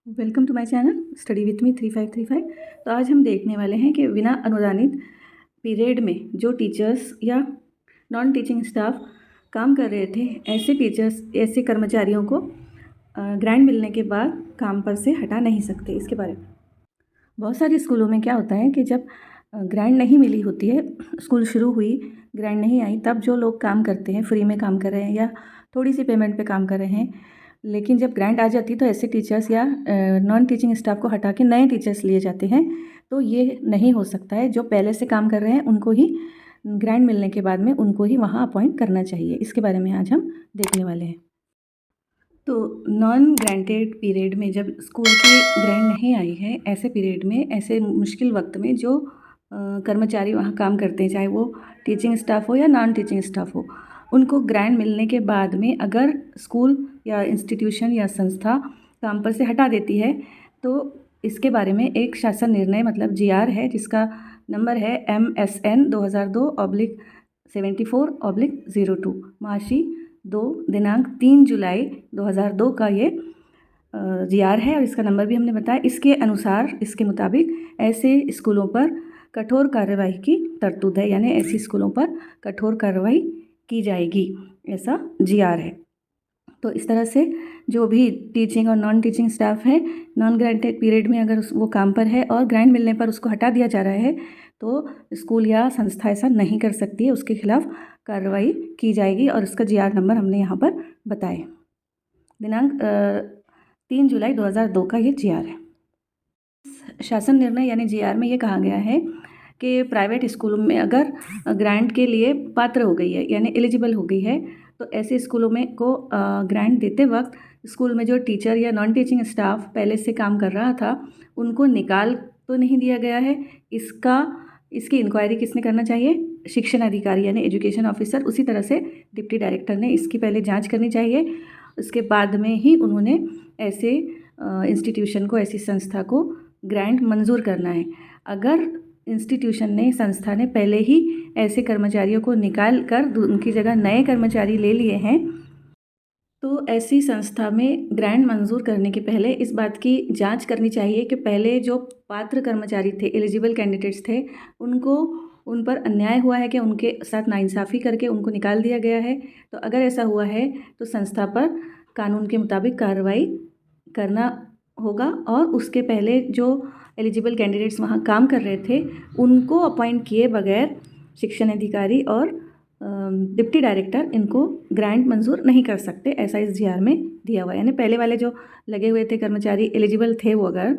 Welcome to my channel study with me 3535। तो आज हम देखने वाले हैं कि बिना अनुदानित पीरियड में जो टीचर्स या नॉन टीचिंग स्टाफ काम कर रहे थे, ऐसे कर्मचारियों को ग्रांट मिलने के बाद काम पर से हटा नहीं सकते। इसके बारे में बहुत सारे स्कूलों में क्या होता है कि जब ग्रांट नहीं मिली होती है, स्कूल शुरू हुई, ग्रांट नहीं आई, तब जो लोग काम करते हैं, फ्री में काम कर रहे हैं या थोड़ी सी पेमेंट पे काम कर रहे हैं, लेकिन जब ग्रांट आ जाती है तो ऐसे टीचर्स या नॉन टीचिंग स्टाफ को हटा के नए टीचर्स लिए जाते हैं। तो ये नहीं हो सकता है। जो पहले से काम कर रहे हैं उनको ही ग्रांट मिलने के बाद में उनको ही वहाँ अपॉइंट करना चाहिए। इसके बारे में आज हम देखने वाले हैं। तो नॉन ग्रांटेड पीरियड में जब स्कूल की ग्रांट नहीं आई है, ऐसे पीरियड में, ऐसे मुश्किल वक्त में जो कर्मचारी वहाँ काम करते हैं, चाहे वो टीचिंग स्टाफ हो या नॉन टीचिंग स्टाफ हो, उनको ग्रांट मिलने के बाद में अगर स्कूल या इंस्टीट्यूशन या संस्था काम पर से हटा देती है तो इसके बारे में एक शासन निर्णय मतलब जीआर है, जिसका नंबर है MSN 2002/74/02 महाशी 2 दिनांक 3 जुलाई 2002 का ये जीआर है और इसका नंबर भी हमने बताया। इसके अनुसार, इसके मुताबिक ऐसे स्कूलों पर कठोर कार्रवाई की तरतूद है, यानी ऐसे स्कूलों पर कठोर कार्रवाई की जाएगी, ऐसा जीआर है। तो इस तरह से जो भी टीचिंग और नॉन टीचिंग स्टाफ है, नॉन ग्रांटेड पीरियड में अगर वो काम पर है और ग्रांट मिलने पर उसको हटा दिया जा रहा है तो स्कूल या संस्था ऐसा नहीं कर सकती है, उसके खिलाफ कार्रवाई की जाएगी और उसका जीआर नंबर हमने यहाँ पर बताए। दिनांक 3 जुलाई 2002 का ये जीआर है। शासन निर्णय यानी जीआर में ये कहा गया है कि प्राइवेट स्कूलों में अगर ग्रांट के लिए पात्र हो गई है, यानी एलिजिबल हो गई है, तो ऐसे स्कूलों में को ग्रांट देते वक्त स्कूल में जो टीचर या नॉन टीचिंग स्टाफ पहले से काम कर रहा था उनको निकाल तो नहीं दिया गया है। इसकी इंक्वायरी किसने करना चाहिए? शिक्षण अधिकारी यानी एजुकेशन ऑफिसर। उसी तरह से डिप्टी डायरेक्टर ने इसकी पहले जांच करनी चाहिए। उसके बाद में ही उन्होंने ऐसे इंस्टीट्यूशन को, ऐसी संस्था को ग्रांट मंजूर करना है। अगर इंस्टीट्यूशन ने, संस्था ने पहले ही ऐसे कर्मचारियों को निकाल कर उनकी जगह नए कर्मचारी ले लिए हैं तो ऐसी संस्था में ग्रांट मंजूर करने के पहले इस बात की जांच करनी चाहिए कि पहले जो पात्र कर्मचारी थे, एलिजिबल कैंडिडेट्स थे, उन पर अन्याय हुआ है कि उनके साथ नाइंसाफ़ी करके उनको निकाल दिया गया है। तो अगर ऐसा हुआ है तो संस्था पर कानून के मुताबिक कार्रवाई करना होगा और उसके पहले जो एलिजिबल कैंडिडेट्स वहाँ काम कर रहे थे उनको अपॉइंट किए बगैर शिक्षण अधिकारी और डिप्टी डायरेक्टर इनको ग्रांट मंजूर नहीं कर सकते, ऐसा इस जीआर में दिया हुआ है। यानी पहले वाले जो लगे हुए थे कर्मचारी, एलिजिबल थे वो, अगर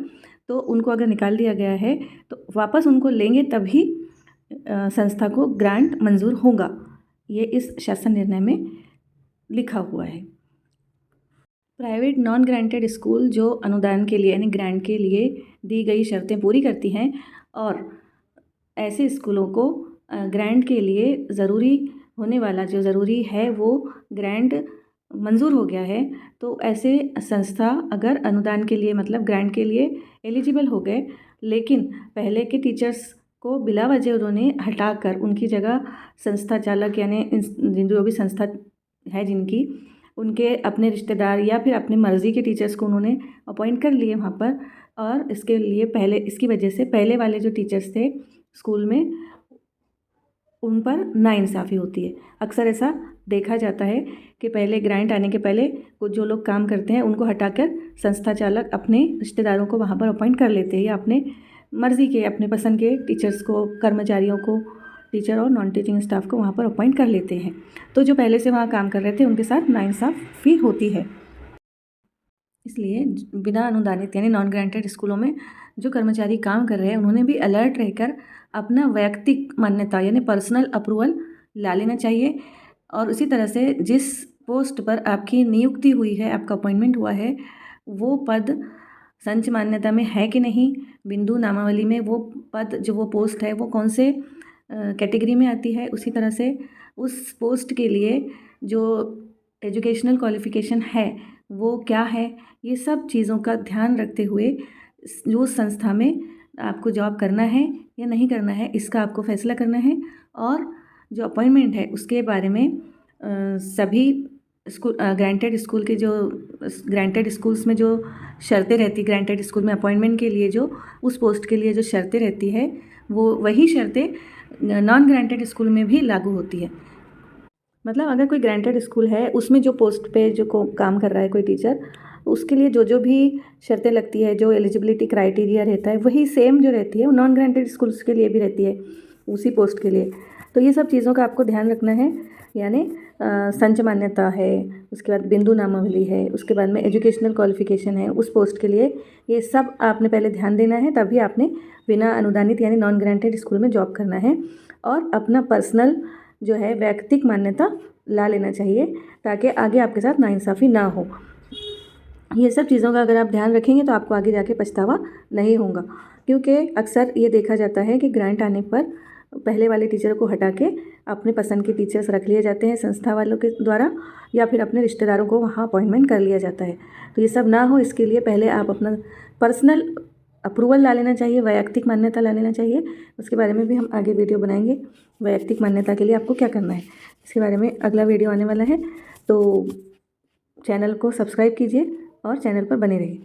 तो उनको अगर निकाल दिया गया है तो वापस उनको लेंगे तभी संस्था को ग्रांट मंजूर होगा। ये इस शासन निर्णय में लिखा हुआ है। प्राइवेट नॉन ग्रांटेड स्कूल जो अनुदान के लिए यानी ग्रांट के लिए दी गई शर्तें पूरी करती हैं और ऐसे स्कूलों को ग्रांट के लिए ज़रूरी होने वाला जो ज़रूरी है वो ग्रांट मंजूर हो गया है, तो ऐसे संस्था अगर अनुदान के लिए मतलब ग्रांट के लिए एलिजिबल हो गए, लेकिन पहले के टीचर्स को बिला वजह उन्होंने हटाकर उनकी जगह संस्था चालक यानी जो भी संस्था है जिनकी, उनके अपने रिश्तेदार या फिर अपनी मर्ज़ी के टीचर्स को उन्होंने अपॉइंट कर लिए वहाँ पर, और इसके लिए इसकी वजह से पहले वाले जो टीचर्स थे स्कूल में उन पर नाइंसाफ़ी होती है। अक्सर ऐसा देखा जाता है कि पहले ग्रांट आने के पहले कुछ जो लोग काम करते हैं उनको हटाकर संस्था चालक अपने रिश्तेदारों को वहाँ पर अपॉइंट कर लेते हैं या अपने मर्ज़ी के, अपने पसंद के टीचर्स को, कर्मचारियों को, टीचर और नॉन टीचिंग स्टाफ को वहाँ पर अपॉइंट कर लेते हैं। तो जो पहले से वहाँ काम कर रहे थे उनके साथ नाइंसाफ़ी होती है। इसलिए बिना अनुदानित यानी नॉन ग्रांटेड स्कूलों में जो कर्मचारी काम कर रहे हैं उन्होंने भी अलर्ट रहकर अपना वैयक्तिक मान्यता यानी पर्सनल अप्रूवल ला लेना चाहिए। और उसी तरह से जिस पोस्ट पर आपकी नियुक्ति हुई है, आपका अपॉइंटमेंट हुआ है, वो पद संच मान्यता में है कि नहीं, बिंदु नामावली में वो पद जो वो पोस्ट है वो कौन से कैटेगरी में आती है, उसी तरह से उस पोस्ट के लिए जो एजुकेशनल क्वालिफ़िकेशन है वो क्या है, ये सब चीज़ों का ध्यान रखते हुए जो संस्था में आपको जॉब करना है या नहीं करना है इसका आपको फैसला करना है। और जो अपॉइंटमेंट है उसके बारे में सभी ग्रांटेड स्कूल के जो ग्रांटेड स्कूल्स में जो शर्तें रहती, ग्रांटेड स्कूल में अपॉइंटमेंट के लिए जो उस पोस्ट के लिए जो शर्तें रहती है वो वही शर्तें नॉन ग्रांटेड स्कूल में भी लागू होती है। मतलब अगर कोई ग्रांटेड स्कूल है उसमें जो पोस्ट पे जो काम कर रहा है कोई टीचर, उसके लिए जो जो भी शर्तें लगती है, जो एलिजिबिलिटी क्राइटेरिया रहता है, वही सेम जो रहती है वो नॉन ग्रांटेड स्कूल्स के लिए भी रहती है उसी पोस्ट के लिए। तो ये सब चीज़ों का आपको ध्यान रखना है। यानी संच मान्यता है, उसके बाद बिंदु नामावली है, उसके बाद में एजुकेशनल क्वालिफिकेशन है उस पोस्ट के लिए, ये सब आपने पहले ध्यान देना है। तभी आपने बिना अनुदानित यानी नॉन ग्रांटेड स्कूल में जॉब करना है। और अपना पर्सनल जो है वैयक्तिक मान्यता ला लेना चाहिए ताकि आगे आपके साथ नाइंसाफ़ी ना हो। ये सब चीज़ों का अगर आप ध्यान रखेंगे तो आपको आगे जाके पछतावा नहीं होगा, क्योंकि अक्सर ये देखा जाता है कि ग्रांट आने पर पहले वाले टीचर को हटा के अपने पसंद के टीचर्स रख लिए जाते हैं संस्था वालों के द्वारा, या फिर अपने रिश्तेदारों को वहाँ अपॉइंटमेंट कर लिया जाता है। तो ये सब ना हो इसके लिए पहले आप अपना पर्सनल अप्रूवल ला लेना चाहिए, वैयक्तिक मान्यता ला लेना चाहिए। उसके बारे में भी हम आगे वीडियो बनाएंगे। वैयक्तिक मान्यता के लिए आपको क्या करना है इसके बारे में अगला वीडियो आने वाला है। तो चैनल को सब्सक्राइब कीजिए और चैनल पर बने रहिए।